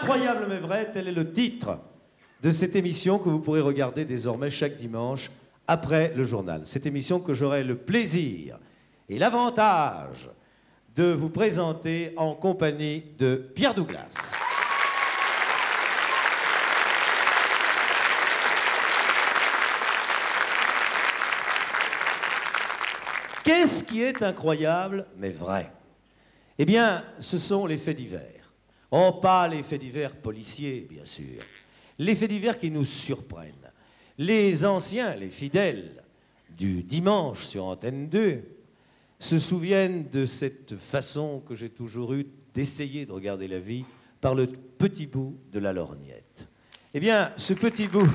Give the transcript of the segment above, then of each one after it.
Incroyable mais vrai, tel est le titre de cette émission que vous pourrez regarder désormais chaque dimanche après le journal. Cette émission que j'aurai le plaisir et l'avantage de vous présenter en compagnie de Pierre Douglas. Qu'est-ce qui est incroyable mais vrai? Eh bien, ce sont les faits divers. Oh, pas les faits divers policiers, bien sûr. Les faits divers qui nous surprennent. Les anciens, les fidèles du dimanche sur Antenne 2 se souviennent de cette façon que j'ai toujours eue d'essayer de regarder la vie par le petit bout de la lorgnette. Eh bien, ce petit bout...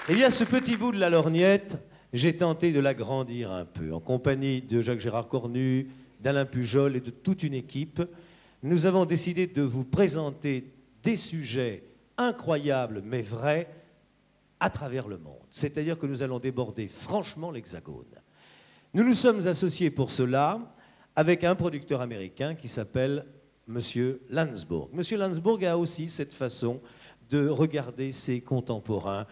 Eh bien, ce petit bout de la lorgnette, j'ai tenté de l'agrandir un peu, en compagnie de Jacques-Gérard Cornu, d'Alain Pujol et de toute une équipe. Nous avons décidé de vous présenter des sujets incroyables mais vrais à travers le monde. C'est-à-dire que nous allons déborder franchement l'Hexagone. Nous nous sommes associés pour cela avec un producteur américain qui s'appelle Monsieur Landsberg. Monsieur Landsberg a aussi cette façon de regarder ses contemporains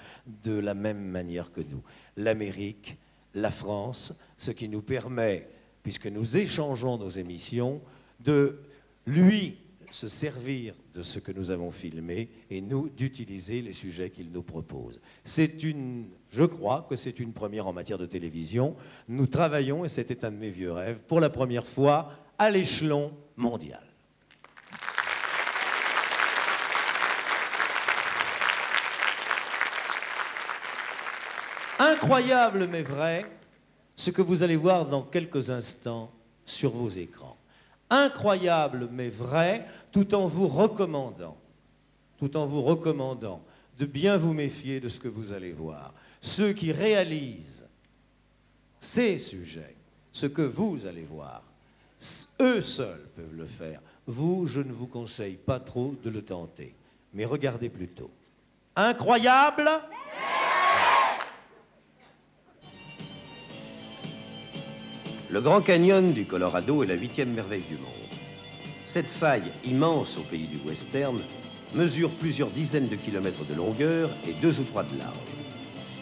de la même manière que nous. L'Amérique, la France, ce qui nous permet, puisque nous échangeons nos émissions, de lui se servir de ce que nous avons filmé et nous d'utiliser les sujets qu'il nous propose. Je crois que c'est une première en matière de télévision. Nous travaillons, et c'était un de mes vieux rêves, pour la première fois à l'échelon mondial. Incroyable mais vrai, ce que vous allez voir dans quelques instants sur vos écrans. Incroyable mais vrai, tout en vous recommandant de bien vous méfier de ce que vous allez voir. Ceux qui réalisent ces sujets, ce que vous allez voir, eux seuls peuvent le faire. Vous, je ne vous conseille pas trop de le tenter, mais regardez plutôt. Incroyable ? Le Grand Canyon du Colorado est la 8e merveille du monde. Cette faille immense au pays du western mesure plusieurs dizaines de kilomètres de longueur et 2 ou 3 de large.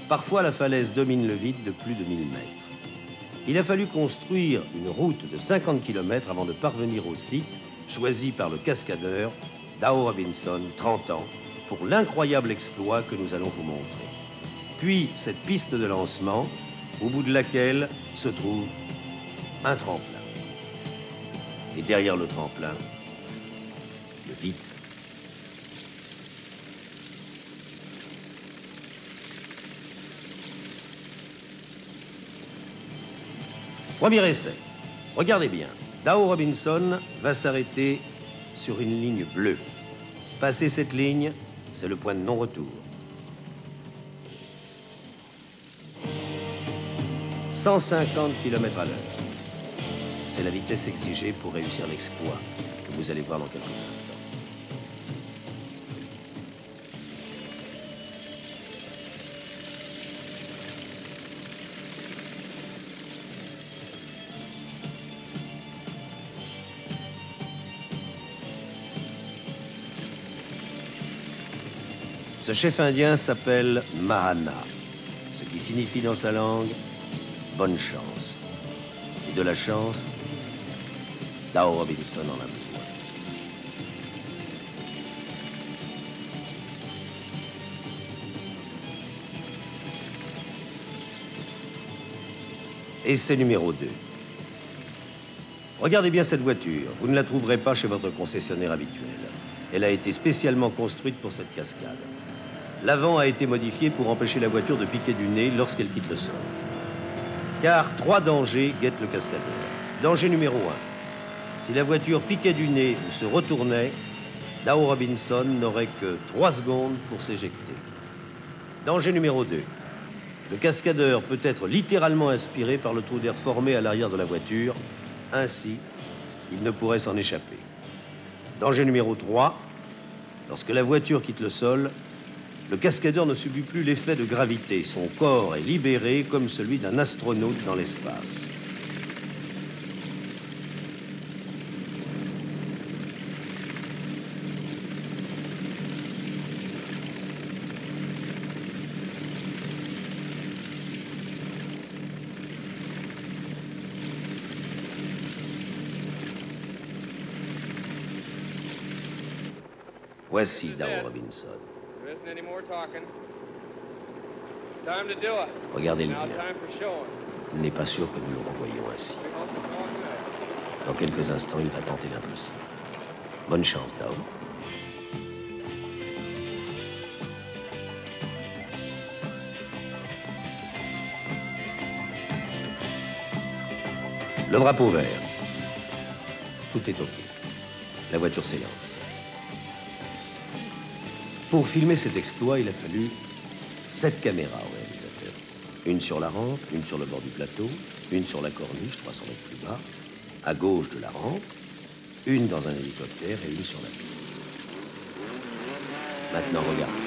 Parfois, la falaise domine le vide de plus de 1000 mètres. Il a fallu construire une route de 50 kilomètres avant de parvenir au site choisi par le cascadeur Dow Robinson, 30 ans, pour l'incroyable exploit que nous allons vous montrer. Puis, cette piste de lancement, au bout de laquelle se trouve un tremplin. Et derrière le tremplin, le vide. Premier essai. Regardez bien. Dow Robinson va s'arrêter sur une ligne bleue. Passer cette ligne, c'est le point de non-retour. 150 km à l'heure. C'est la vitesse exigée pour réussir l'exploit que vous allez voir dans quelques instants. Ce chef indien s'appelle Mahana, ce qui signifie dans sa langue « bonne chance ». Et de la chance, Dow Robinson en a besoin. Essai numéro 2. Regardez bien cette voiture. Vous ne la trouverez pas chez votre concessionnaire habituel. Elle a été spécialement construite pour cette cascade. L'avant a été modifié pour empêcher la voiture de piquer du nez lorsqu'elle quitte le sol. Car 3 dangers guettent le cascadeur. Danger numéro 1. Si la voiture piquait du nez ou se retournait, Dow Robinson n'aurait que 3 secondes pour s'éjecter. Danger numéro 2. Le cascadeur peut être littéralement aspiré par le trou d'air formé à l'arrière de la voiture. Ainsi, il ne pourrait s'en échapper. Danger numéro 3. Lorsque la voiture quitte le sol, le cascadeur ne subit plus l'effet de gravité. Son corps est libéré comme celui d'un astronaute dans l'espace. Voici Dao Robinson. Regardez-le bien. Il n'est pas sûr que nous le revoyions ainsi. Dans quelques instants, il va tenter l'impossible. Bonne chance, Dao. Le drapeau vert. Tout est OK. La voiture s'élance. Pour filmer cet exploit, il a fallu 7 caméras au réalisateur. Une sur la rampe, une sur le bord du plateau, une sur la corniche, 300 mètres plus bas, à gauche de la rampe, une dans un hélicoptère et une sur la piste. Maintenant, regardez.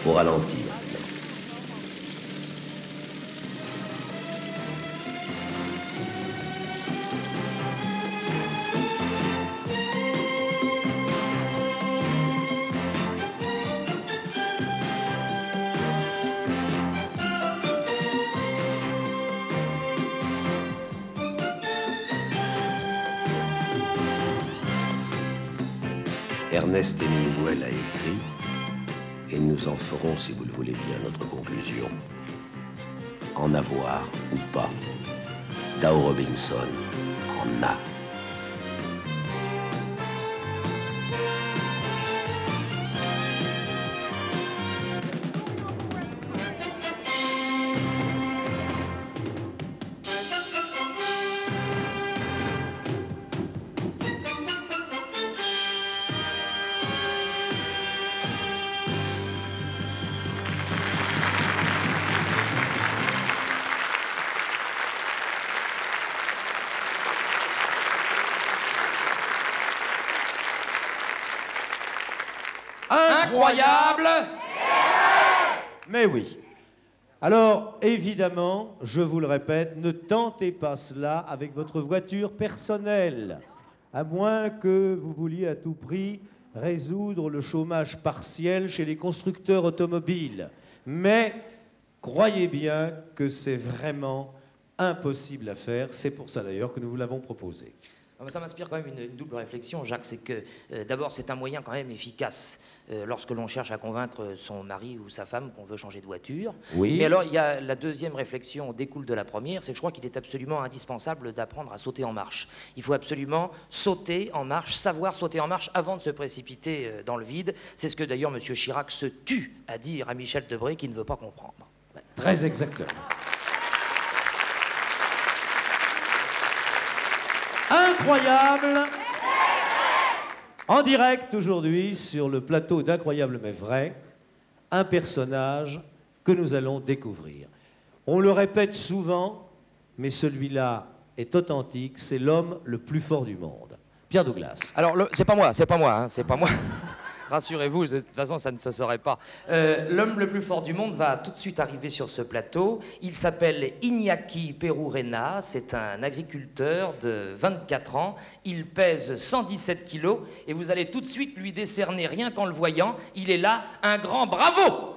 Au ralenti maintenant. Ernest Hemingway a écrit et nous en ferons, si vous le voulez bien, notre conclusion. En avoir ou pas, Dao Robinson en a. Incroyable! Mais oui. Alors, évidemment, je vous le répète, ne tentez pas cela avec votre voiture personnelle, à moins que vous vouliez à tout prix résoudre le chômage partiel chez les constructeurs automobiles. Mais croyez bien que c'est vraiment impossible à faire. C'est pour ça d'ailleurs que nous vous l'avons proposé. Ça m'inspire quand même une double réflexion, Jacques. C'est que d'abord, c'est un moyen quand même efficace lorsque l'on cherche à convaincre son mari ou sa femme qu'on veut changer de voiture. Oui. Mais alors, il y a la deuxième réflexion découle de la première, c'est que je crois qu'il est absolument indispensable d'apprendre à sauter en marche. Il faut absolument sauter en marche, savoir sauter en marche avant de se précipiter dans le vide. C'est ce que d'ailleurs M. Chirac se tue à dire à Michel Debré qui ne veut pas comprendre. Très exactement. Incroyable! En direct aujourd'hui sur le plateau d'Incroyable mais vrai, un personnage que nous allons découvrir. On le répète souvent, mais celui-là est authentique, c'est l'homme le plus fort du monde. Pierre Douglas. Alors, c'est pas moi, hein, c'est pas moi. Rassurez-vous, de toute façon, ça ne se saurait pas. L'homme le plus fort du monde va tout de suite arriver sur ce plateau. Il s'appelle Iñaki Perurena. C'est un agriculteur de 24 ans. Il pèse 117 kilos. Et vous allez tout de suite lui décerner, rien qu'en le voyant, il est là, un grand bravo!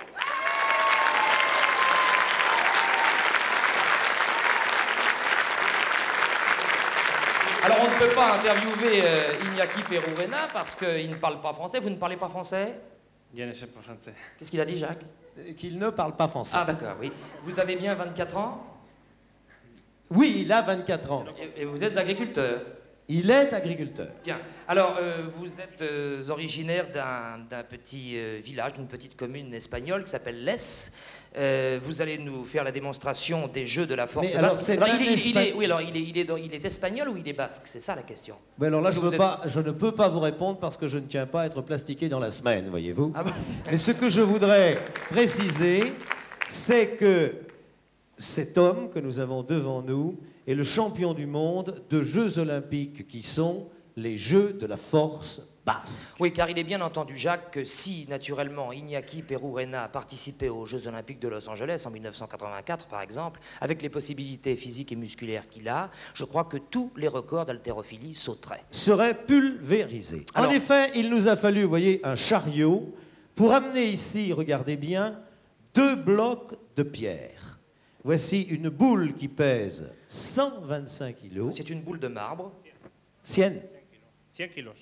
Alors, on ne peut pas interviewer Iñaki Perurena parce qu'il ne parle pas français. Vous ne parlez pas français? Je ne sais pas français. Qu'est-ce qu'il a dit, Jacques? Qu'il ne parle pas français. Ah, d'accord, oui. Vous avez bien 24 ans? Oui, il a 24 ans. Et vous êtes agriculteur? Il est agriculteur. Bien. Alors, vous êtes originaire d'un petit village, d'une petite commune espagnole qui s'appelle Les. Vous allez nous faire la démonstration des jeux de la force Mais alors, basque. c'est Alors, un il est espagnol ou il est basque? C'est ça la question. Mais alors là, Parce que je ne peux pas vous répondre parce que je ne tiens pas à être plastiqué dans la semaine, voyez-vous. Ah bon? Mais ce que je voudrais préciser, c'est que cet homme que nous avons devant nous est le champion du monde de Jeux olympiques qui sont les Jeux de la force basque. Oui, car il est bien entendu, Jacques, que si, naturellement, Iñaki Perurena a participé aux Jeux Olympiques de Los Angeles en 1984, par exemple, avec les possibilités physiques et musculaires qu'il a, je crois que tous les records d'haltérophilie sauteraient. Serait pulvérisé. Alors- En effet, il nous a fallu, vous voyez, un chariot pour amener ici, regardez bien, 2 blocs de pierre. Voici une boule qui pèse 125 kilos. C'est une boule de marbre. Sienne. 100 kilos.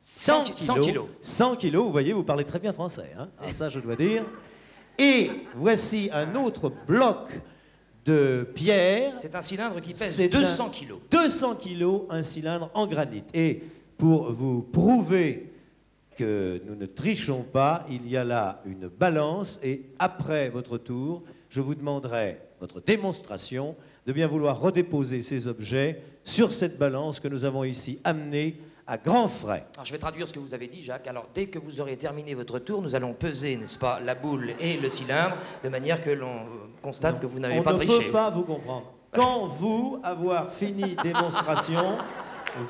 100 100 kilos. 100 kilos, vous voyez, vous parlez très bien français, hein? Alors ça, je dois dire. Et voici un autre bloc de pierre. C'est un cylindre qui pèse C'est 200 kilos. 200 kilos, un cylindre en granit. Et pour vous prouver que nous ne trichons pas, il y a là une balance et après votre tour, je vous demanderai votre démonstration de bien vouloir redéposer ces objets sur cette balance que nous avons ici amenée à grands frais. Alors, je vais traduire ce que vous avez dit, Jacques. Alors, dès que vous aurez terminé votre tour, nous allons peser, n'est-ce pas, la boule et le cylindre, de manière que l'on constate que vous n'avez pas On ne triché. peut pas vous comprendre. Quand vous, avoir fini démonstration,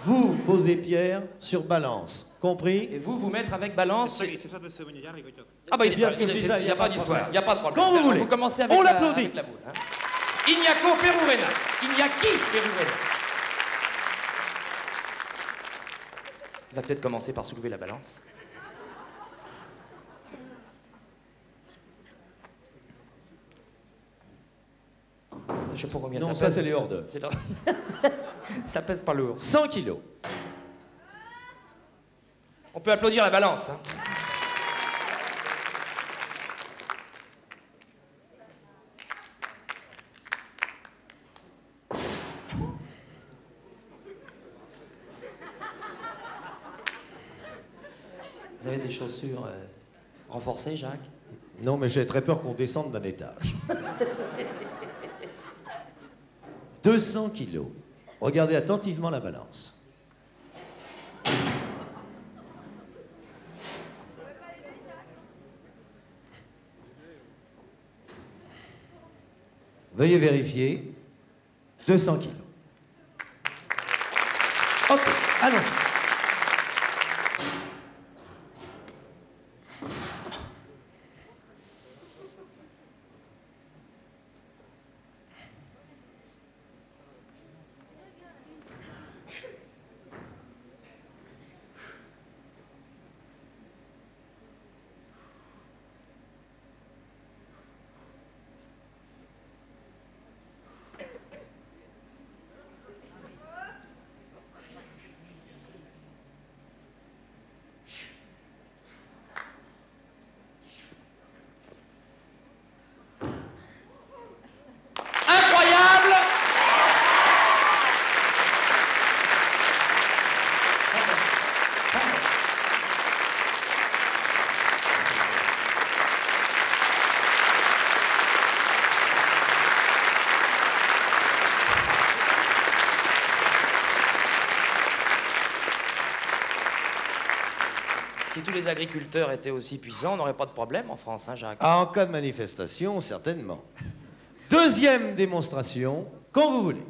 vous posez pierre sur balance. Compris? Et vous mettre avec balance. C'est ça de se venir, Ah bah, C'est bien ce que je dis, ça, il n'y a pas d'histoire, il n'y a pas de problème. Quand vous voulez. Vous commencez avec On la, l'applaudit. avec la boule. Hein. Iñaki Perurena. Iñaki Perurena. Il va peut-être commencer par soulever la balance. Je sais pas combien Non, ça ça pèse. c'est les hors d'œuvre. C'est le- Ça pèse pas lourd. 100 kilos. On peut applaudir la balance. Hein. Vous avez des chaussures renforcées, Jacques? Non, mais j'ai très peur qu'on descende d'un étage. 200 kilos. Regardez attentivement la balance. Veuillez vérifier. 200 kilos. Ok, allons-y. Incroyable! Si tous les agriculteurs étaient aussi puissants, on n'aurait pas de problème en France, hein, Jacques? En cas de manifestation, certainement. Deuxième démonstration, quand vous voulez.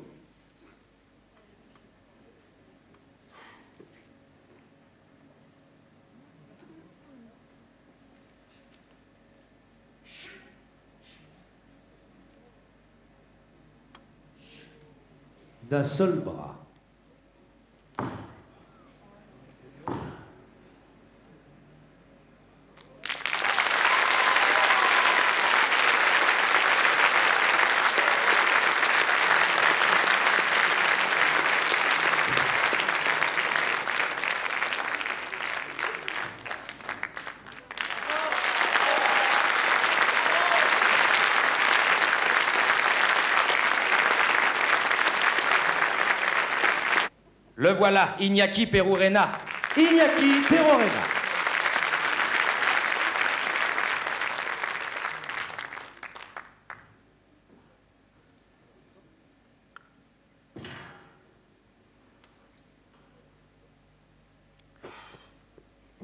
D'un seul bras. Le voilà, Iñaki Perurena. Iñaki Perurena.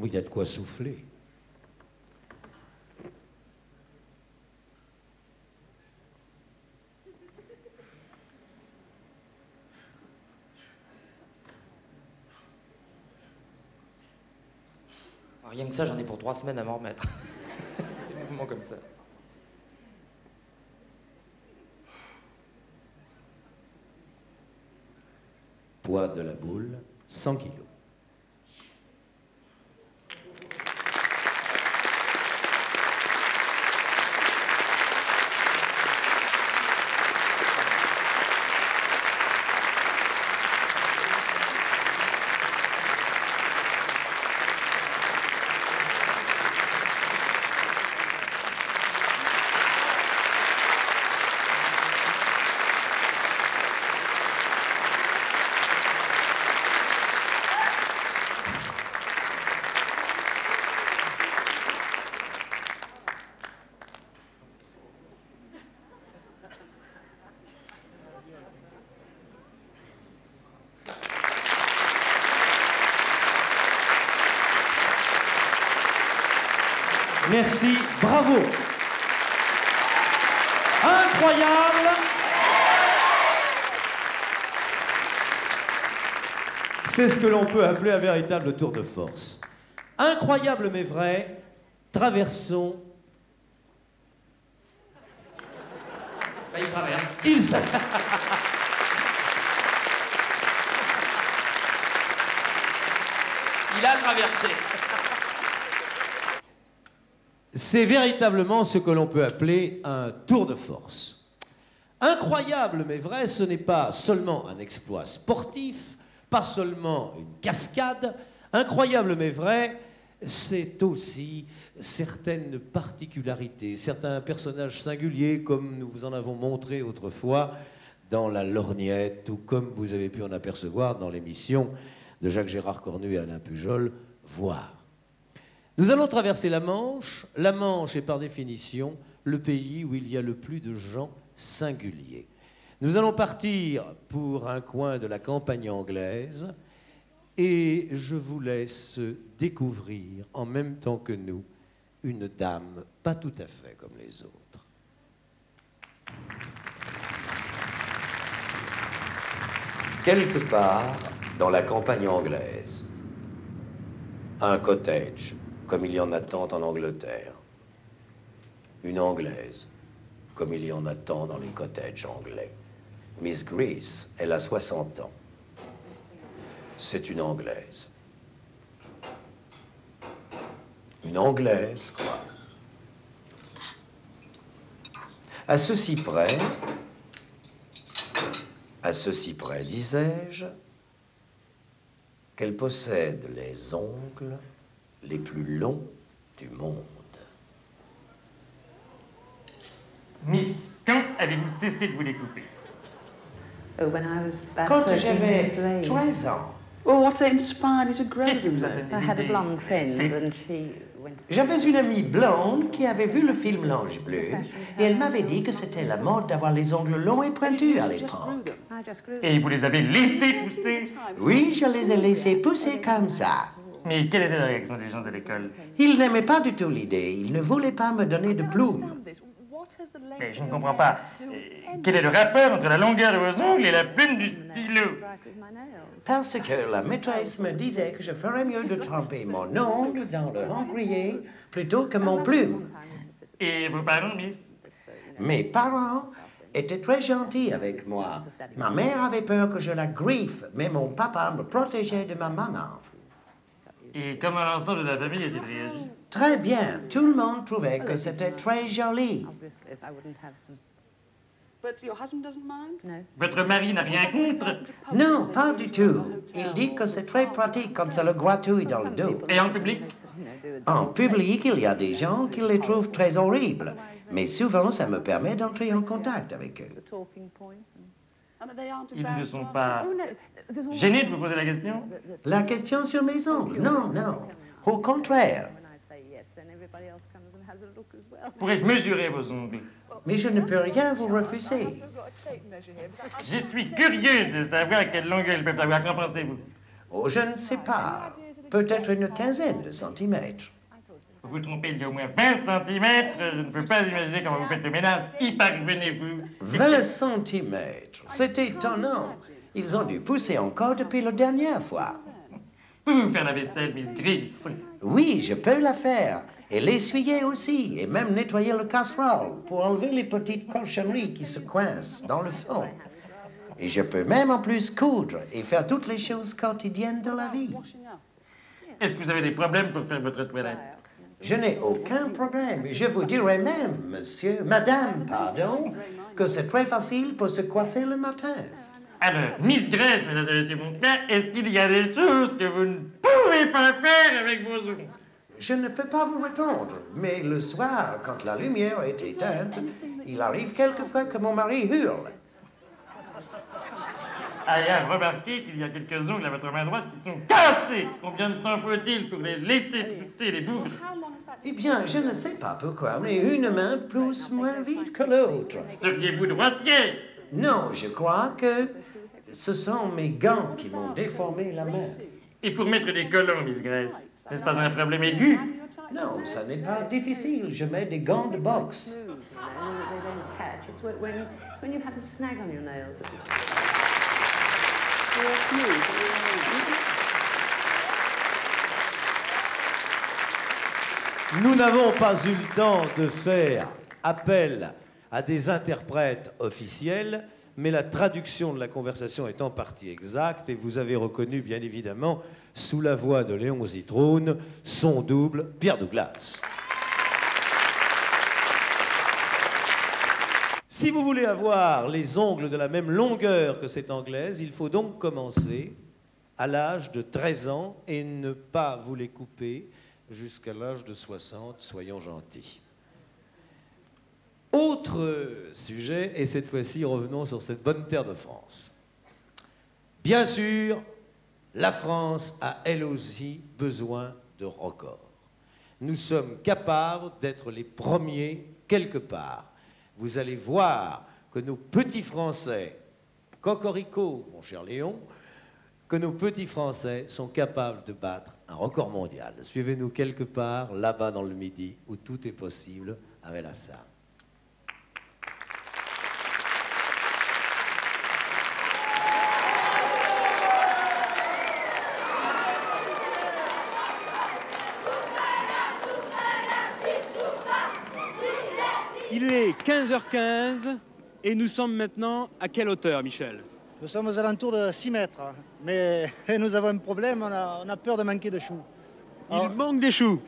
Oui, il y a de quoi souffler. Rien que ça, j'en ai pour 3 semaines à m'en remettre. Des mouvements comme ça. Poids de la boule, 100 kilos. Merci, bravo. Incroyable. C'est ce que l'on peut appeler un véritable tour de force. Incroyable mais vrai, traversons. Là, il traverse. Il saute. Il a traversé. C'est véritablement ce que l'on peut appeler un tour de force. Incroyable mais vrai, ce n'est pas seulement un exploit sportif, pas seulement une cascade. Incroyable mais vrai, c'est aussi certaines particularités, certains personnages singuliers, comme nous vous en avons montré autrefois dans La Lorgnette, ou comme vous avez pu en apercevoir dans l'émission de Jacques-Gérard Cornu et Alain Pujol, Voir. Nous allons traverser la Manche. La Manche est par définition le pays où il y a le plus de gens singuliers. Nous allons partir pour un coin de la campagne anglaise et je vous laisse découvrir en même temps que nous une dame pas tout à fait comme les autres. Quelque part dans la campagne anglaise, un cottage, comme il y en a tant en Angleterre. Une Anglaise, comme il y en a tant dans les cottages anglais. Miss Grace, elle a 60 ans. C'est une Anglaise. Une Anglaise, quoi. À ceci près, disais-je, qu'elle possède les ongles les plus longs du monde. Miss, quand avez-vous cessé de vous les couper? Quand j'avais 13 ans, Qu'est-ce qui vous a donné l'idée? j'avais une amie blonde qui avait vu le film L'Ange Bleu et elle m'avait dit que c'était la mode d'avoir les ongles longs et pointus à l'époque. Et vous les avez laissés pousser? Oui, je les ai laissés pousser comme ça. Mais quelle était la réaction des gens à l'école? Ils n'aimaient pas du tout l'idée. Ils ne voulaient pas me donner de plumes. Mais je ne comprends pas. Quel est le rapport entre la longueur de vos ongles et la plume du stylo? Parce que la maîtresse me disait que je ferais mieux de tremper mon ongle dans le encrier plutôt que mon plume. Et vos parents, Miss? Mes parents étaient très gentils avec moi. Ma mère avait peur que je la griffe, mais mon papa me protégeait de ma maman. Et comment l'ensemble de la famille a-t-il réagi? Très bien. Tout le monde trouvait que c'était très joli. Votre mari n'a rien contre? Non, pas du tout. Il dit que c'est très pratique comme ça le gratouille dans le dos. Et en public? En public, il y a des gens qui les trouvent très horribles. Mais souvent, ça me permet d'entrer en contact avec eux. Ils ne sont pas gênés de vous poser la question? La question sur mes ongles? Non, non. Au contraire. Pourrais-je mesurer vos ongles? Mais je ne peux rien vous refuser. Je suis curieux de savoir quelle longueur ils peuvent avoir. Qu'en pensez-vous? Oh, je ne sais pas. peut-être une quinzaine de centimètres. Vous vous trompez, il y a au moins 20 centimètres. Je ne peux pas imaginer comment vous faites le ménage. Y parvenez-vous? 20 centimètres, c'est étonnant. Ils ont dû pousser encore depuis la dernière fois. Pouvez-vous faire la vaisselle, Miss Gris? Oui, je peux la faire. Et l'essuyer aussi, et même nettoyer le casserole pour enlever les petites cochonneries qui se coincent dans le fond. Et je peux même en plus coudre et faire toutes les choses quotidiennes de la vie. Est-ce que vous avez des problèmes pour faire votre toilette? Je n'ai aucun problème. Je vous dirais même, madame, pardon, que c'est très facile pour se coiffer le matin. Alors, Miss Grace, mesdames et messieurs, mon père, est-ce qu'il y a des choses que vous ne pouvez pas faire avec vos ongles? Je ne peux pas vous répondre, mais le soir, quand la lumière est éteinte, il arrive quelquefois que mon mari hurle. Ayant remarqué qu'il y a quelques ongles à votre main droite qui sont cassés. Combien de temps faut-il pour les laisser pousser les boucles? Eh bien, je ne sais pas pourquoi, mais une main pousse moins vite que l'autre. Seriez-vous droitier? Non, je crois que ce sont mes gants qui m'ont déformé la main. Et pour mettre des collants, Miss Grace, n'est-ce pas un problème aigu? Non, ça n'est pas difficile. Je mets des gants de boxe. Nous n'avons pas eu le temps de faire appel à des interprètes officiels, mais la traduction de la conversation est en partie exacte et vous avez reconnu, bien évidemment, sous la voix de Léon Zitrone, son double, Pierre Douglas. Si vous voulez avoir les ongles de la même longueur que cette Anglaise, il faut donc commencer à l'âge de 13 ans et ne pas vous les couper jusqu'à l'âge de 60, soyons gentils. Autre sujet, et cette fois-ci revenons sur cette bonne terre de France. Bien sûr, la France a elle aussi besoin de records. Nous sommes capables d'être les premiers quelque part. Vous allez voir que nos petits Français, cocorico, mon cher Léon, que nos petits Français sont capables de battre un record mondial. Suivez-nous quelque part, là-bas dans le Midi, où tout est possible avec la salle. Il est 15h15 et nous sommes maintenant à quelle hauteur, Michel? Nous sommes aux alentours de 6 mètres, mais nous avons un problème, on a peur de manquer de choux. Il manque des choux.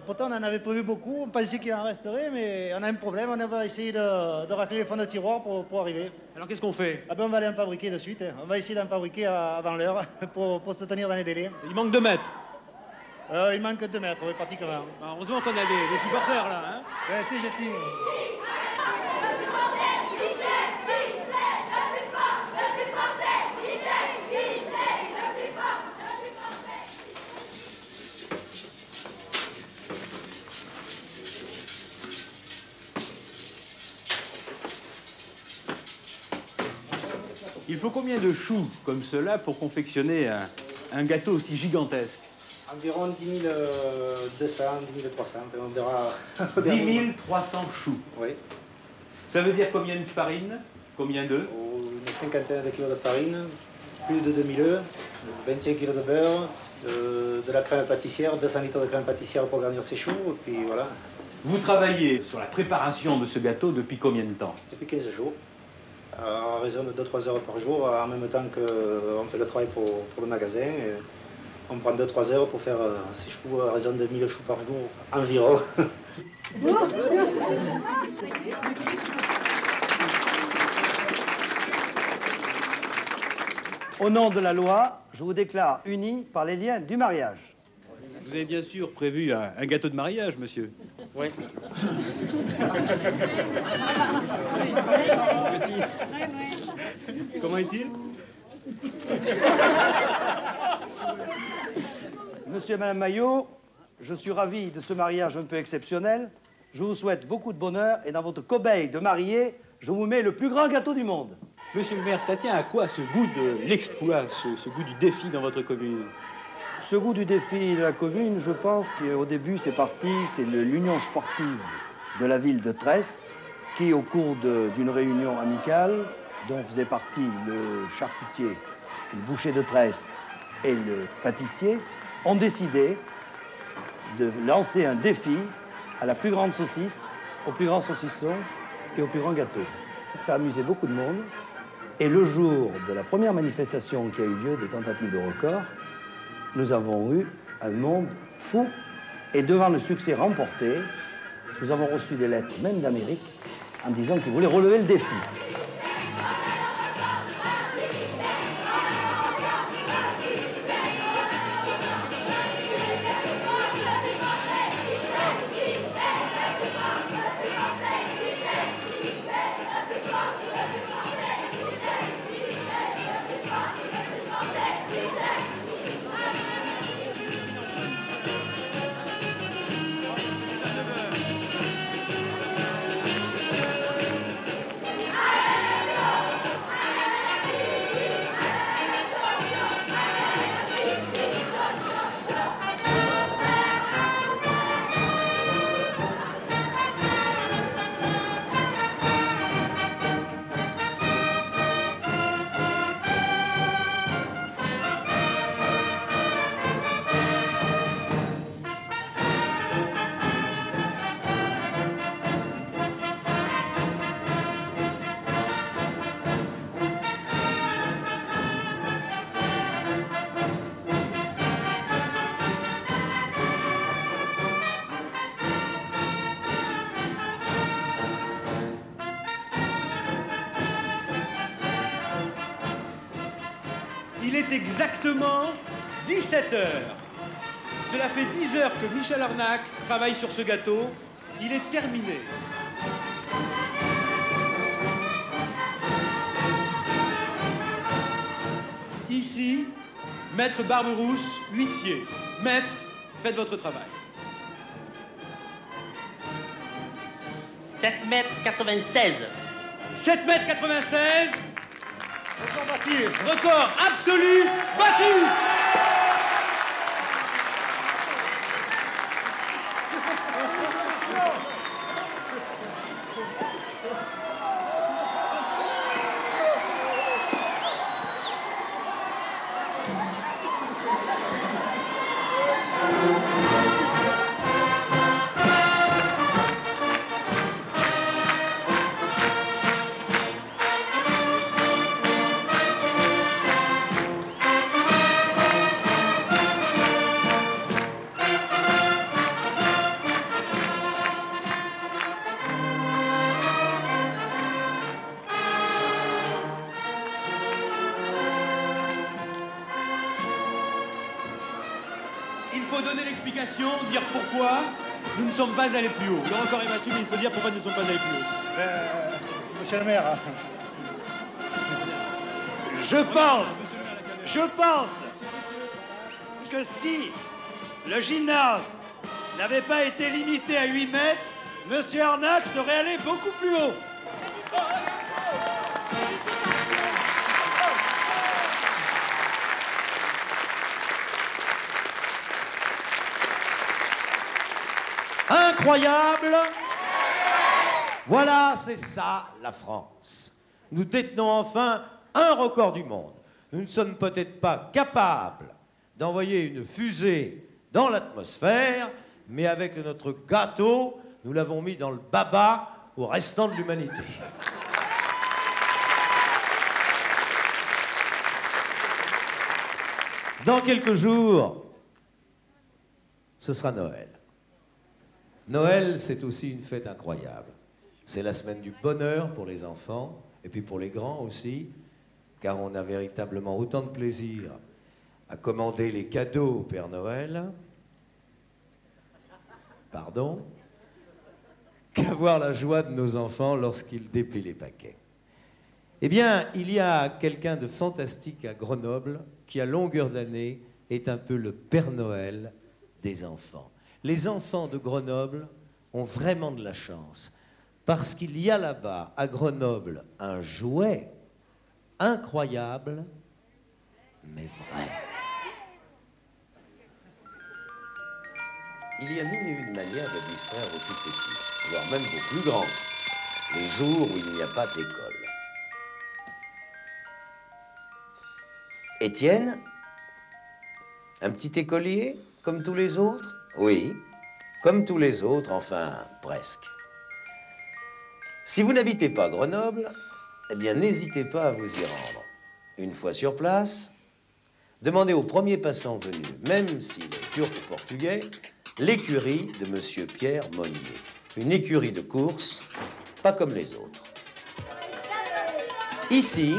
Pourtant, on en avait prévu beaucoup, on pensait qu'il en resterait, mais on a un problème, on va essayer de racler les fonds de tiroir pour arriver. Alors qu'est-ce qu'on fait? Ah ben, on va aller en fabriquer de suite, on va essayer d'en fabriquer avant l'heure pour se tenir dans les délais. Il manque 2 mètres. Il manque 2 mètres, oui, pratiquement. Alors, heureusement qu'on a des supporters là, hein? Ouais, c'est gentil. Il faut combien de choux comme cela pour confectionner un gâteau aussi gigantesque? Environ 10 200, 10 300, on verra. 10 300 choux. Oui. Ça veut dire combien de farine? Combien d'œufs? Une cinquantaine de kilos de farine, plus de 2000 œufs, 25 kilos de beurre, de la crème pâtissière, 200 litres de crème pâtissière pour garnir ses choux, et puis voilà. Vous travaillez sur la préparation de ce gâteau depuis combien de temps? Depuis 15 jours, à raison de 2-3 heures par jour, en même temps qu'on fait le travail pour le magasin. Et on prend 2-3 heures pour faire ces choux à raison de 1000 choux par jour environ. Au nom de la loi, je vous déclare unis par les liens du mariage. Vous avez bien sûr prévu un gâteau de mariage, monsieur. Oui. Petit. Comment est-il? Monsieur et Madame Maillot, je suis ravi de ce mariage un peu exceptionnel. Je vous souhaite beaucoup de bonheur et dans votre corbeille de mariée, je vous mets le plus grand gâteau du monde. Monsieur le maire, ça tient à quoi ce goût de l'exploit, ce goût du défi dans votre commune? Ce goût du défi de la commune, je pense qu'au début, c'est l'union sportive de la ville de Tresse qui, au cours d'une réunion amicale, dont faisaient partie le charcutier, le boucher de Tresse et le pâtissier, ont décidé de lancer un défi à la plus grande saucisse, au plus grand saucisson et au plus grand gâteau. Ça a amusé beaucoup de monde. Et le jour de la première manifestation qui a eu lieu, des tentatives de record, nous avons eu un monde fou. Et devant le succès remporté, nous avons reçu des lettres, même d'Amérique, en disant qu'ils voulaient relever le défi. Il est exactement 17 heures. Cela fait 10 heures que Michel Arnac travaille sur ce gâteau. Il est terminé. Ici, Maître Barberousse, huissier. Maître, faites votre travail. 7 mètres 96. 7 mètres 96. Record battu. Record absolu battu. Il faut donner l'explication, dire pourquoi nous ne sommes pas allés plus haut. Le record est battu, mais il faut dire pourquoi nous ne sommes pas allés plus haut. Monsieur le maire, je pense que si le gymnase n'avait pas été limité à 8 mètres, Monsieur Arnac serait allé beaucoup plus haut. Incroyable! Voilà, c'est ça, la France. Nous détenons enfin un record du monde. Nous ne sommes peut-être pas capables d'envoyer une fusée dans l'atmosphère, mais avec notre gâteau, nous l'avons mis dans le baba au restant de l'humanité. Dans quelques jours, ce sera Noël. Noël, c'est aussi une fête incroyable. C'est la semaine du bonheur pour les enfants, et puis pour les grands aussi, car on a véritablement autant de plaisir à commander les cadeaux au Père Noël, pardon, qu'à voir la joie de nos enfants lorsqu'ils déplient les paquets. Eh bien, il y a quelqu'un de fantastique à Grenoble qui, à longueur d'année, est un peu le Père Noël des enfants. Les enfants de Grenoble ont vraiment de la chance, parce qu'il y a là-bas, à Grenoble, un jouet incroyable, mais vrai. il y a mille et une manières de distraire vos tout petits, voire même vos plus grands, les jours où il n'y a pas d'école. Étienne, un petit écolier, comme tous les autres? Oui, comme tous les autres, enfin, presque. Si vous n'habitez pas Grenoble, eh bien, n'hésitez pas à vous y rendre. Une fois sur place, demandez au premier passant venu, même s'il est turc ou portugais, l'écurie de Monsieur Pierre Monnier. Une écurie de course, pas comme les autres. Ici,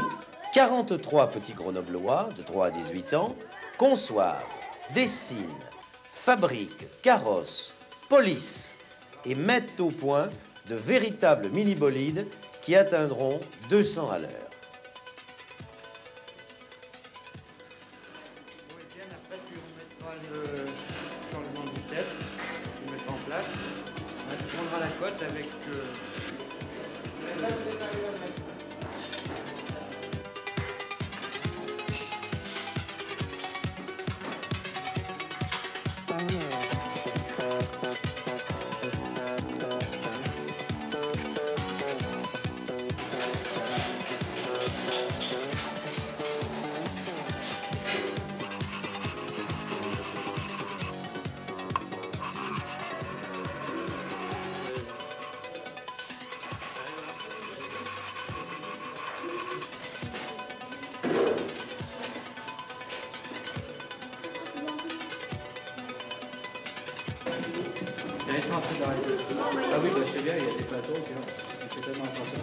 43 petits Grenoblois de 3 à 18 ans conçoivent, dessinent, fabriquent, carrossent, polissent et mettent au point de véritables mini-bolides qui atteindront 200 à l'heure. Après, tu remettras le changement de vitesse, tu le mettras en place. Là, tu prendras la cote avec... Ah oui, bah, je sais bien, il y a des plateaux, c'est tellement important.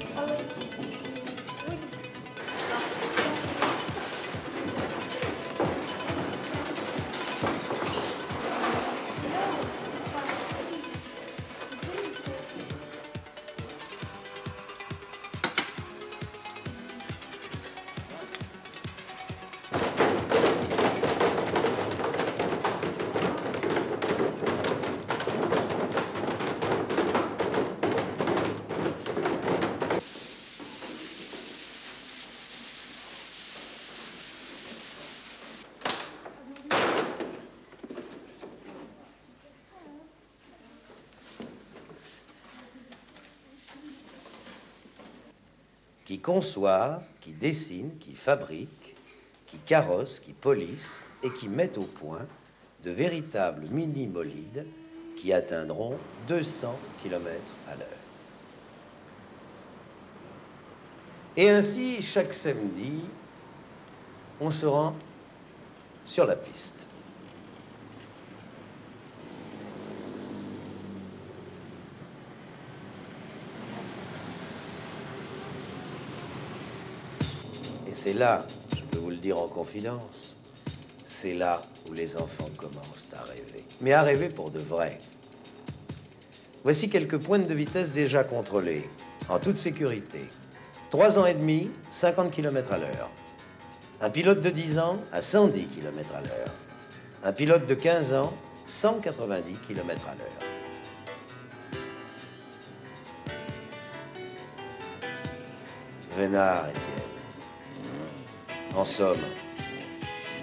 Qui conçoivent, qui dessinent, qui fabriquent, qui carrossent, qui polissent et qui mettent au point de véritables mini-bolides qui atteindront 200 km à l'heure. Et ainsi, chaque samedi, on se rend sur la piste. Et c'est là, je peux vous le dire en confidence, c'est là où les enfants commencent à rêver. Mais à rêver pour de vrai. Voici quelques pointes de vitesse déjà contrôlées, en toute sécurité. 3 ans et demi, 50 km à l'heure. Un pilote de 10 ans à 110 km à l'heure. Un pilote de 15 ans, 190 km à l'heure. Vénard, Étienne. En somme,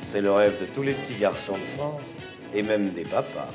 c'est le rêve de tous les petits garçons de France, et même des papas.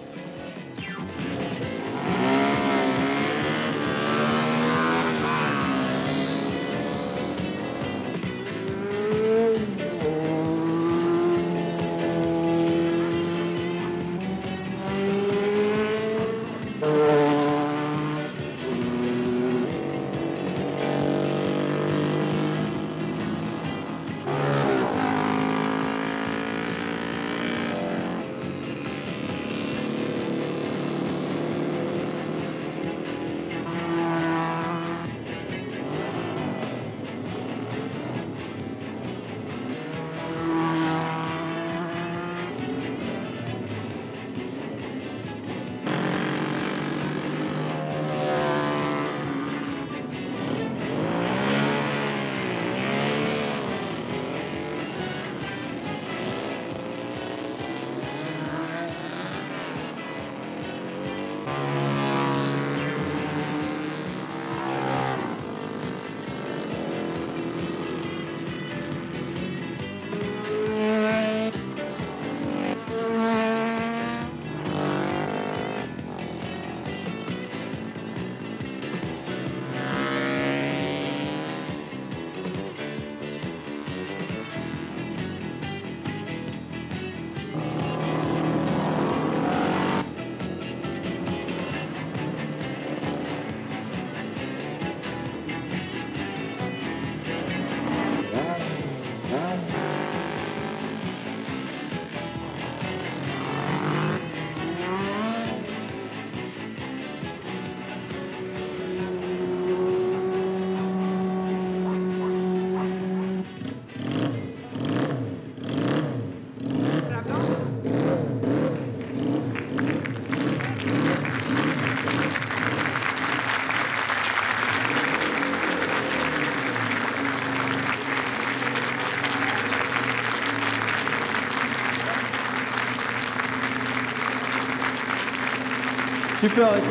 Tu peux arrêter.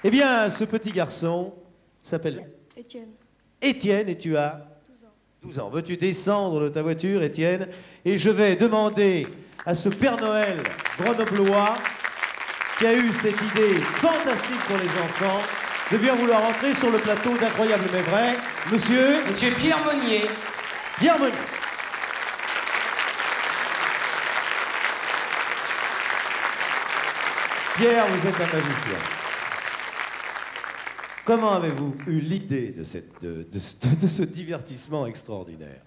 Eh bien, ce petit garçon s'appelle Étienne. Étienne et tu as 12 ans. Veux-tu descendre de ta voiture, Étienne? Et je vais demander à ce Père Noël grenoblois qui a eu cette idée fantastique pour les enfants de bien vouloir entrer sur le plateau d'Incroyable mais vrai. Monsieur Pierre Monnier. Pierre Monnier. Pierre, vous êtes un magicien. Comment avez-vous eu l'idée de ce divertissement extraordinaire?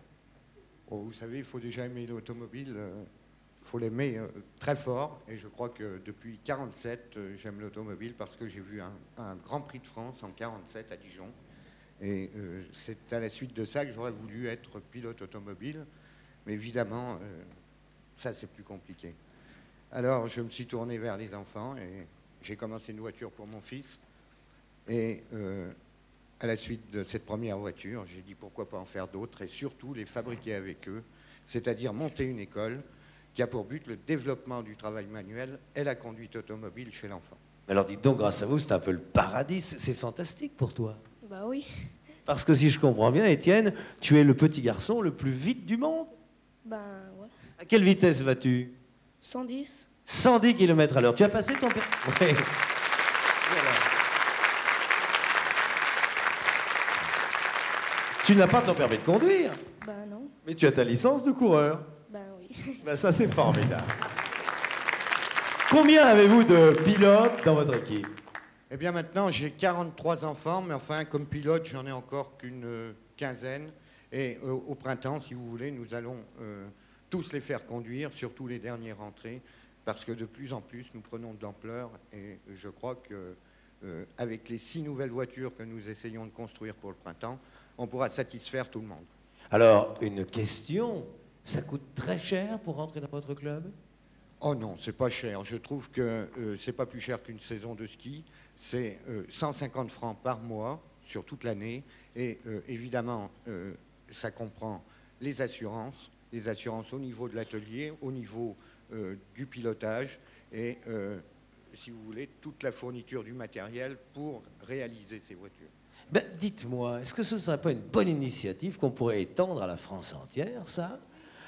Oh, vous savez, il faut déjà aimer l'automobile, il faut l'aimer très fort. Et je crois que depuis 1947, j'aime l'automobile parce que j'ai vu un Grand Prix de France en 1947 à Dijon. Et c'est à la suite de ça que j'aurais voulu être pilote automobile. Mais évidemment, ça c'est plus compliqué. Alors je me suis tourné vers les enfants et j'ai commencé une voiture pour mon fils. Et à la suite de cette première voiture, j'ai dit pourquoi pas en faire d'autres et surtout les fabriquer avec eux, c'est-à-dire monter une école qui a pour but le développement du travail manuel et la conduite automobile chez l'enfant. Alors dites donc, grâce à vous, c'est un peu le paradis, c'est fantastique pour toi. Bah oui. Parce que si je comprends bien, Étienne, tu es le petit garçon le plus vite du monde. Ben ouais. À quelle vitesse vas-tu? 110. 110 km/h. Tu as passé ton... Ouais. Tu n'as pas ton permis de conduire. Ben non. Mais tu as ta licence de coureur. Ben oui. Ben ça, c'est formidable. Combien avez-vous de pilotes dans votre équipe? Eh bien maintenant, j'ai 43 enfants, mais enfin, comme pilote, j'en ai encore qu'une quinzaine. Et au printemps, si vous voulez, nous allons tous les faire conduire, surtout les dernières rentrées, parce que de plus en plus, nous prenons de l'ampleur. Et je crois que avec les 6 nouvelles voitures que nous essayons de construire pour le printemps, on pourra satisfaire tout le monde. Alors, une question, ça coûte très cher pour rentrer dans votre club? Oh non, c'est pas cher. Je trouve que c'est pas plus cher qu'une saison de ski. C'est 150 francs par mois sur toute l'année. Et évidemment, ça comprend les assurances au niveau de l'atelier, au niveau du pilotage et, si vous voulez, toute la fourniture du matériel pour réaliser ces voitures. Ben, dites-moi, est-ce que ce ne serait pas une bonne initiative qu'on pourrait étendre à la France entière, ça?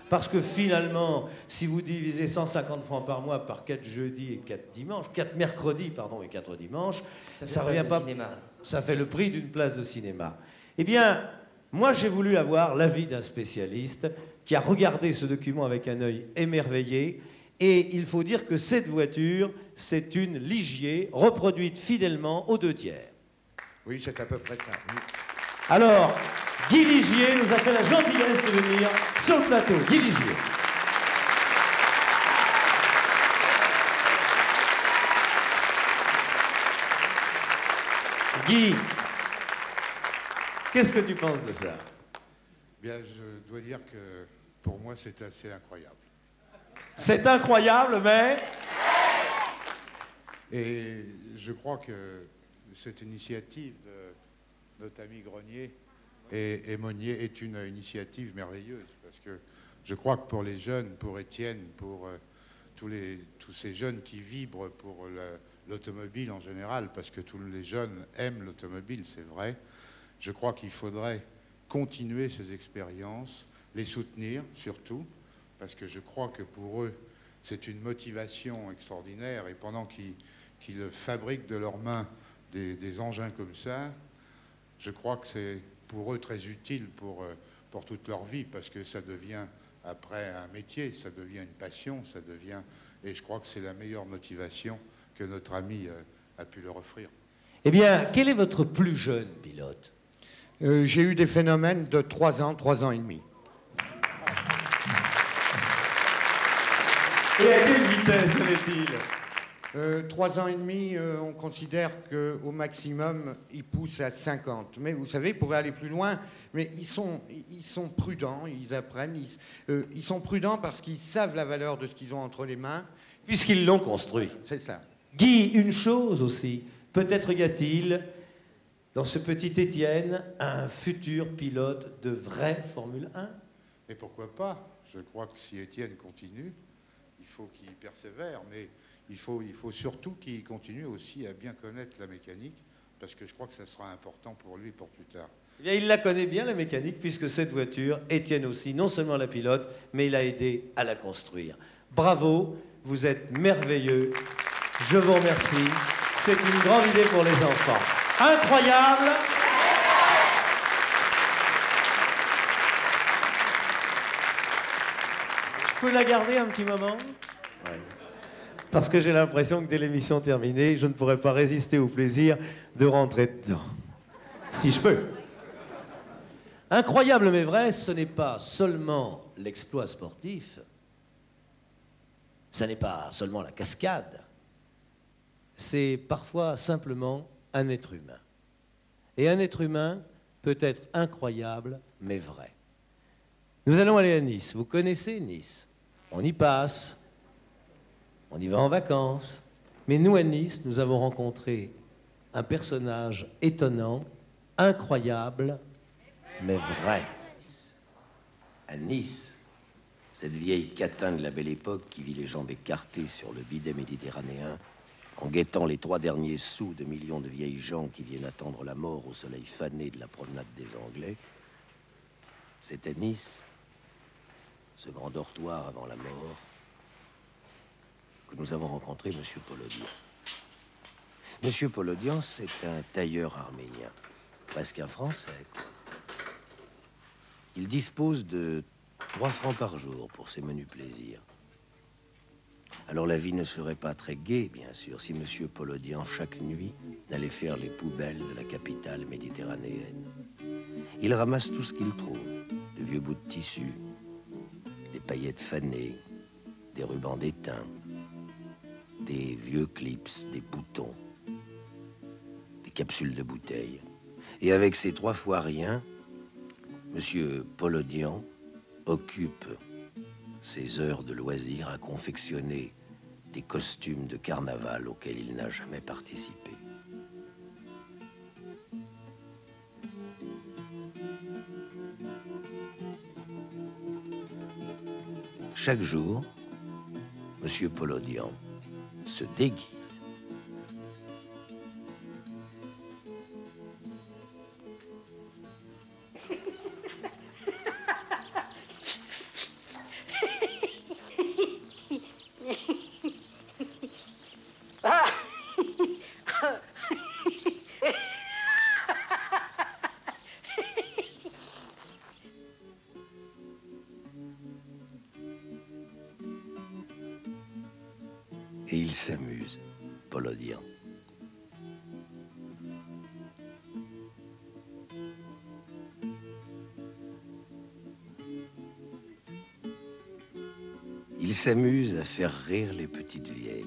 Parce que finalement, si vous divisez 150 francs par mois par 4 jeudis et 4 dimanches, 4 mercredis, pardon, et 4 dimanches, ça revient pas... Ça fait le prix d'une place de cinéma. Eh bien, moi, j'ai voulu avoir l'avis d'un spécialiste qui a regardé ce document avec un œil émerveillé. Et il faut dire que cette voiture, c'est une Ligier reproduite fidèlement aux 2/3. Oui, c'est à peu près ça. Oui. Alors, Guy Ligier nous a fait la gentillesse de venir sur le plateau. Guy Ligier. Guy, qu'est-ce que tu penses de ça? Bien, je dois dire que pour moi, c'est assez incroyable. C'est incroyable, mais... Et je crois que cette initiative de notre ami Grenier et Monnier est une initiative merveilleuse, parce que je crois que pour les jeunes, pour Étienne, pour tous ces jeunes qui vibrent pour l'automobile en général, parce que tous les jeunes aiment l'automobile, c'est vrai, je crois qu'il faudrait continuer ces expériences, les soutenir surtout, parce que je crois que pour eux, c'est une motivation extraordinaire, et pendant qu'ils fabriquent de leurs mains des engins comme ça, je crois que c'est pour eux très utile pour toute leur vie, parce que ça devient après un métier, ça devient une passion, ça devient... Et je crois que c'est la meilleure motivation que notre ami a pu leur offrir. Eh bien, quel est votre plus jeune pilote? J'ai eu des phénomènes de 3 ans, 3 ans et demi. Et à quelle vitesse est-il? 3 ans et demi, on considère qu'au maximum, ils poussent à 50. Mais vous savez, ils pourraient aller plus loin, mais ils sont prudents, ils apprennent. Ils sont prudents parce qu'ils savent la valeur de ce qu'ils ont entre les mains. Puisqu'ils l'ont construit. C'est ça. Guy, une chose aussi, peut-être y a-t-il, dans ce petit Étienne, un futur pilote de vraie Formule 1? Et pourquoi pas? Je crois que si Étienne continue, il faut qu'il persévère, mais il faut surtout qu'il continue aussi à bien connaître la mécanique, parce que je crois que ça sera important pour lui pour plus tard. Eh bien, il la connaît bien, la mécanique, puisque cette voiture, Étienne aussi, non seulement la pilote, mais il a aidé à la construire. Bravo, vous êtes merveilleux. Je vous remercie. C'est une grande idée pour les enfants. Incroyable. Je peux la garder un petit moment? Ouais. Parce que j'ai l'impression que dès l'émission terminée, je ne pourrai pas résister au plaisir de rentrer dedans. Si je peux. Incroyable mais vrai, ce n'est pas seulement l'exploit sportif, ce n'est pas seulement la cascade, c'est parfois simplement un être humain. Et un être humain peut être incroyable mais vrai. Nous allons aller à Nice. Vous connaissez Nice? On y passe, on y va en vacances. Mais nous, à Nice, nous avons rencontré un personnage étonnant, incroyable, mais vrai. À Nice, cette vieille catin de la belle époque qui vit les jambes écartées sur le bidet méditerranéen, en guettant les 3 derniers sous de millions de vieilles gens qui viennent attendre la mort au soleil fané de la promenade des Anglais, c'est à Nice, ce grand dortoir avant la mort, que nous avons rencontré M. Polodian. M. Polodian, c'est un tailleur arménien, presque un Français, quoi. Il dispose de 3 francs par jour pour ses menus plaisirs. Alors la vie ne serait pas très gaie, bien sûr, si M. Polodian, chaque nuit, n'allait faire les poubelles de la capitale méditerranéenne. Il ramasse tout ce qu'il trouve, de vieux bouts de tissu, des paillettes fanées, des rubans d'étain, des vieux clips, des boutons, des capsules de bouteilles. Et avec ces 3 fois rien, M. Polodian occupe ses heures de loisirs à confectionner des costumes de carnaval auxquels il n'a jamais participé. Chaque jour, M. Polodian se déguise. Et il s'amuse, Polodian. Il s'amuse à faire rire les petites vieilles.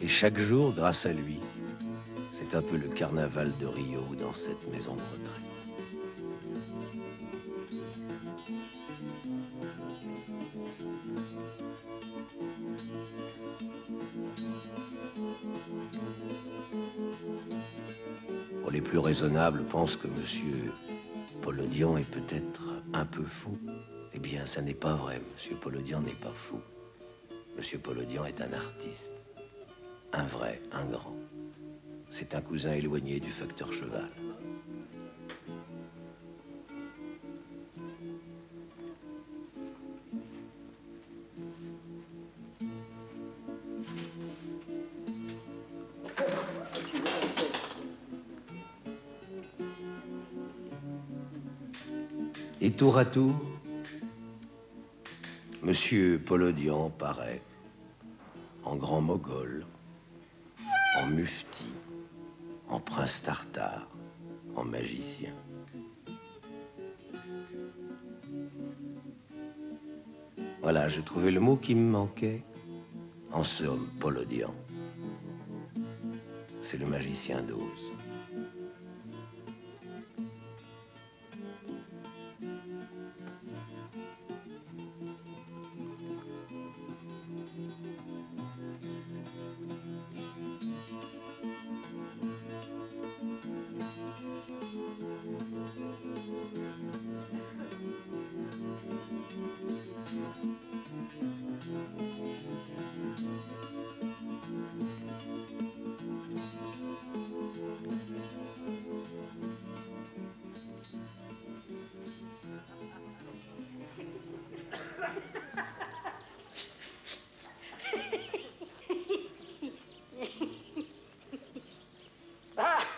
Et chaque jour, grâce à lui, c'est un peu le carnaval de Rio dans cette maison de retraite. Bon, les plus raisonnables pensent que M. Polodian est peut-être un peu fou. Eh bien, ça n'est pas vrai. M. Polodian n'est pas fou. M. Polodian est un artiste. Un vrai, un grand. C'est un cousin éloigné du facteur cheval. Et tour à tour, M. Polodian paraît en grand mogol, en mufti, en prince tartare, en magicien. Voilà, j'ai trouvé le mot qui me manquait. En somme, Polodian, c'est le magicien d'Oz.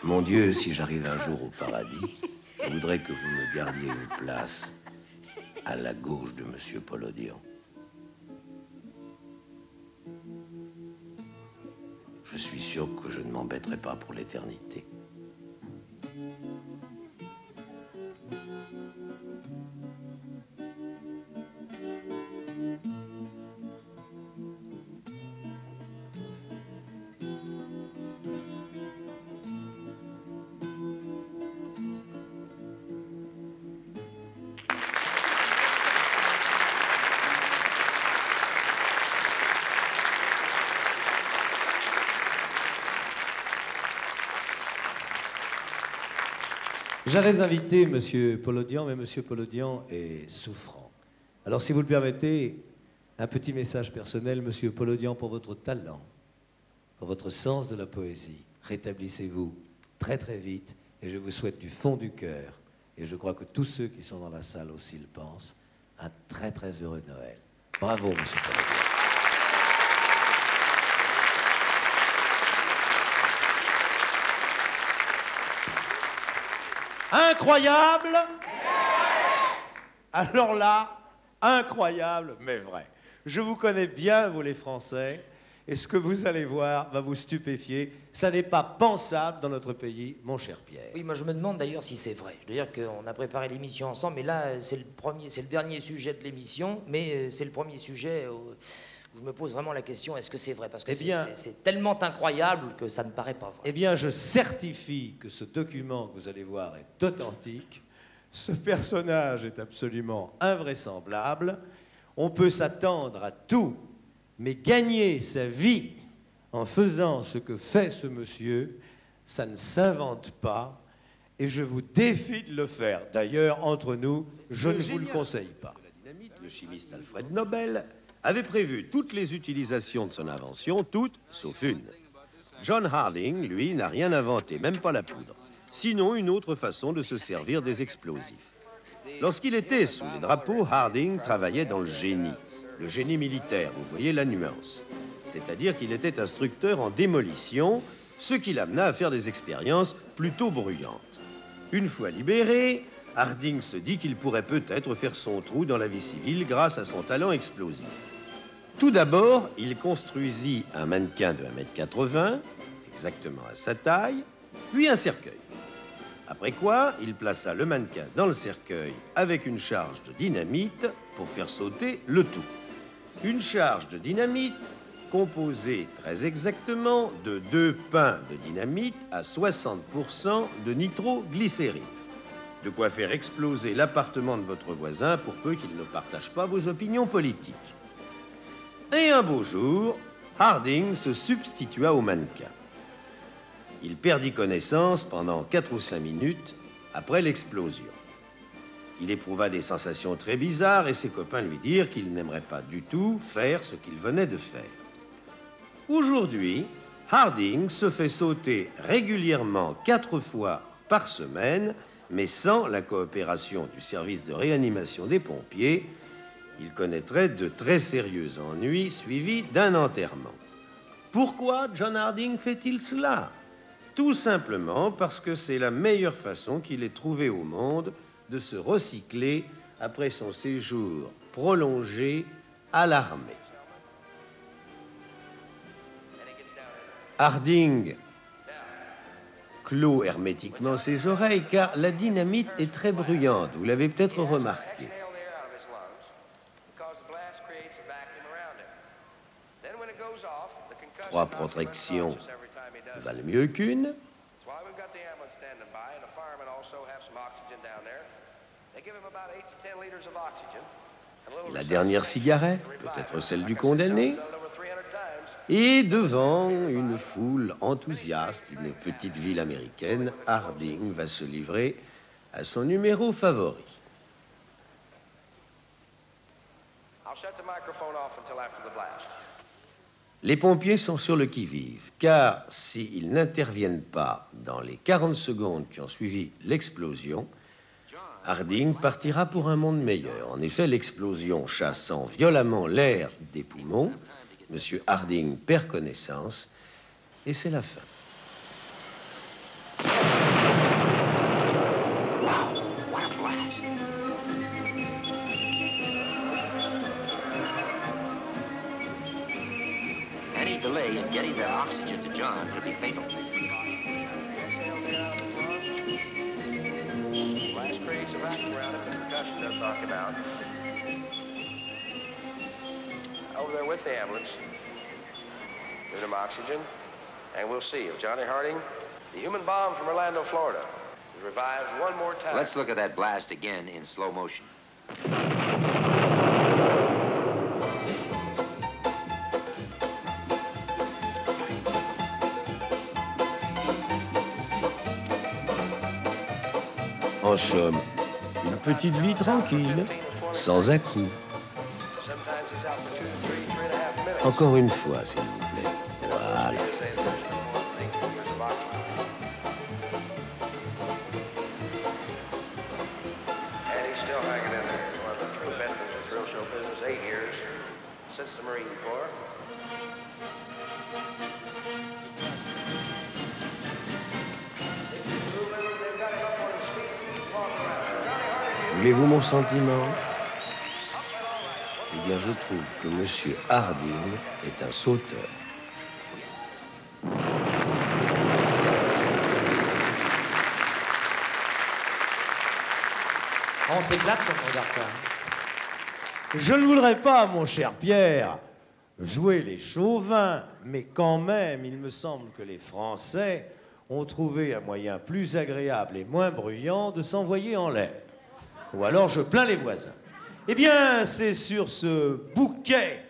Mon Dieu, si j'arrive un jour au paradis, je voudrais que vous me gardiez une place à la gauche de Monsieur Polodian. Je suis sûr que je ne m'embêterai pas pour l'éternité. J'avais invité M. Polodian, mais M. Polodian est souffrant. Alors, si vous le permettez, un petit message personnel, M. Polodian, pour votre talent, pour votre sens de la poésie. Rétablissez-vous très très vite, et je vous souhaite du fond du cœur, et je crois que tous ceux qui sont dans la salle aussi le pensent, un très très heureux Noël. Bravo, M. Polodian. Incroyable. Alors là, incroyable, mais vrai. Je vous connais bien, vous les Français, et ce que vous allez voir va vous stupéfier. Ça n'est pas pensable dans notre pays, mon cher Pierre. Oui, moi je me demande d'ailleurs si c'est vrai. Je veux dire qu'on a préparé l'émission ensemble, mais là c'est le dernier sujet de l'émission, mais c'est le premier sujet où je me pose vraiment la question, est-ce que c'est vrai? Parce que c'est tellement incroyable que ça ne paraît pas vrai. Eh bien, je certifie que ce document que vous allez voir est authentique. Ce personnage est absolument invraisemblable. On peut s'attendre à tout, mais gagner sa vie en faisant ce que fait ce monsieur, ça ne s'invente pas, et je vous défie de le faire. D'ailleurs, entre nous, je ne vous le conseille pas. Le chimiste Alfred Nobel avait prévu toutes les utilisations de son invention, toutes sauf une. John Harding, lui, n'a rien inventé, même pas la poudre, sinon une autre façon de se servir des explosifs. Lorsqu'il était sous les drapeaux, Harding travaillait dans le génie militaire, vous voyez la nuance. C'est-à-dire qu'il était instructeur en démolition, ce qui l'amena à faire des expériences plutôt bruyantes. Une fois libéré, Harding se dit qu'il pourrait peut-être faire son trou dans la vie civile grâce à son talent explosif. Tout d'abord, il construisit un mannequin de 1,80 m, exactement à sa taille, puis un cercueil. Après quoi, il plaça le mannequin dans le cercueil avec une charge de dynamite pour faire sauter le tout. Une charge de dynamite composée très exactement de 2 pains de dynamite à 60% de nitroglycérine. De quoi faire exploser l'appartement de votre voisin pour peu qu'il ne partage pas vos opinions politiques. Et un beau jour, Harding se substitua au mannequin. Il perdit connaissance pendant 4 ou 5 minutes après l'explosion. Il éprouva des sensations très bizarres et ses copains lui dirent qu'il n'aimerait pas du tout faire ce qu'il venait de faire. Aujourd'hui, Harding se fait sauter régulièrement 4 fois par semaine, mais sans la coopération du service de réanimation des pompiers, il connaîtrait de très sérieux ennuis suivis d'un enterrement. Pourquoi John Harding fait-il cela? Tout simplement parce que c'est la meilleure façon qu'il ait trouvée au monde de se recycler après son séjour prolongé à l'armée. Harding clôt hermétiquement ses oreilles car la dynamite est très bruyante, vous l'avez peut-être remarqué. 3 protections valent mieux qu'une. La dernière cigarette, peut-être celle du condamné. Et devant une foule enthousiaste d'une petite ville américaine, Harding va se livrer à son numéro favori. Les pompiers sont sur le qui-vive, car s'ils n'interviennent pas dans les 40 secondes qui ont suivi l'explosion, Harding partira pour un monde meilleur. En effet, l'explosion chassant violemment l'air des poumons, M. Harding perd connaissance et c'est la fin. delay in getting that oxygen to John could be fatal. Blast creates a vacuum around it, the concussion they're talking about. Over there with the ambulance. Give them oxygen, and we'll see if Johnny Harding, the human bomb from Orlando, Florida, is revived one more time. Let's look at that blast again in slow motion. En somme, une petite vie tranquille, sans à-coups. Encore une fois, s'il vous plaît. Voilà. And he's still hanging in there. One of the true veterans of drill show business, 8 years since the Marine Corps. Voulez-vous mon sentiment? Eh bien, je trouve que Monsieur Harding est un sauteur. On s'éclate quand on regarde ça. Je ne voudrais pas, mon cher Pierre, jouer les chauvins, mais quand même, il me semble que les Français ont trouvé un moyen plus agréable et moins bruyant de s'envoyer en l'air. Ou alors je plains les voisins. Eh bien, c'est sur ce bouquet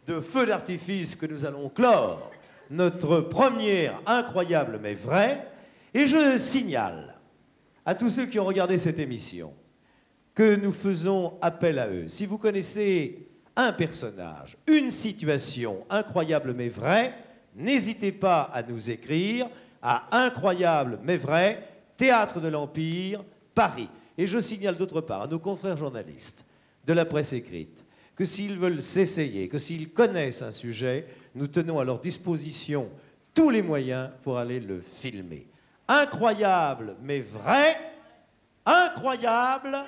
de feux d'artifice que nous allons clore notre première incroyable mais vraie. Et je signale à tous ceux qui ont regardé cette émission que nous faisons appel à eux. Si vous connaissez un personnage, une situation incroyable mais vraie, n'hésitez pas à nous écrire à Incroyable mais vrai, Théâtre de l'Empire, Paris. Et je signale d'autre part à nos confrères journalistes de la presse écrite que s'ils veulent s'essayer, que s'ils connaissent un sujet, nous tenons à leur disposition tous les moyens pour aller le filmer. Incroyable mais vrai, incroyable